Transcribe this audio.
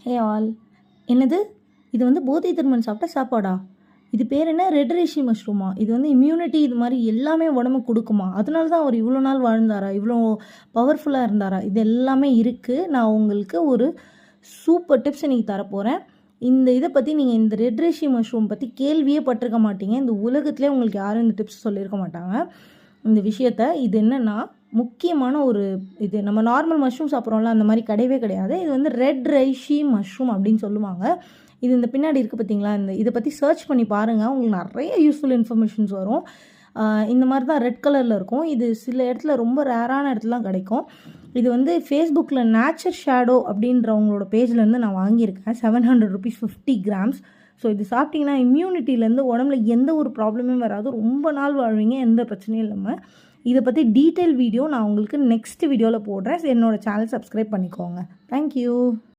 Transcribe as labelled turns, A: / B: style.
A: Hey all, என்னது இது வந்து போதை திருமன் சாப்பிட்ட சாப்பாடா? இது பேர் என்ன? ரெட் ரேஷி மஷ்ரூமா? இது வந்து இம்யூனிட்டி இது மாதிரி எல்லாமே உடம்புக்கு கொடுக்குமா? அதனால தான் அவர் இவ்வளோ நாள் வாழ்ந்தாரா? இவ்வளோ பவர்ஃபுல்லாக இருந்தாரா? இது எல்லாமே இருக்குது. நான் உங்களுக்கு ஒரு சூப்பர் டிப்ஸ் இன்றைக்கி தரப்போகிறேன். இந்த இதை பற்றி நீங்கள் இந்த ரெட் ரேஷி மஷ்ரூம் பற்றி கேள்வியே பட்டிருக்க மாட்டீங்க. இந்த உலகத்திலே உங்களுக்கு யாரும் இந்த டிப்ஸ் சொல்லியிருக்க மாட்டாங்க. இந்த விஷயத்த இது என்னென்னா முக்கியமான ஒரு இது நம்ம நார்மல் மஷ்ரூம் சாப்பிட்றோம்ல அந்த மாதிரி கிடையவே கிடையாது. இது வந்து ரெட் ரைஷி மஷ்ரூம் அப்படின்னு சொல்லுவாங்க. இது இந்த பின்னாடி இருக்குது பார்த்தீங்களா? இதை பற்றி சர்ச் பண்ணி பாருங்கள். உங்களுக்கு நிறைய யூஸ்ஃபுல் இன்ஃபர்மேஷன்ஸ் வரும். இந்த மாதிரி தான் ரெட் கலரில் இருக்கும். இது சில இடத்துல ரொம்ப ரேரான இடத்துலாம் கிடைக்கும். இது வந்து ஃபேஸ்புக்கில் நேச்சர் ஷேடோ அப்படின்றவங்களோட பேஜ்லேருந்து நான் வாங்கியிருக்கேன். 700 rupees 50 grams. ஸோ இது சாப்பிட்டிங்கன்னா இம்யூனிட்டிலேருந்து உடம்புல எந்த ஒரு ப்ராப்ளமும் வராது. ரொம்ப நாள் வாழ்வீங்க, எந்த பிரச்சனையும் இல்லாமல். இதை பற்றி டீட்டெயில் வீடியோ நான் உங்களுக்கு நெக்ஸ்ட் வீடியோவில் போடுறேன். என்னோடய சேனல் சப்ஸ்கிரைப் பண்ணிக்கோங்க. தேங்க்யூ.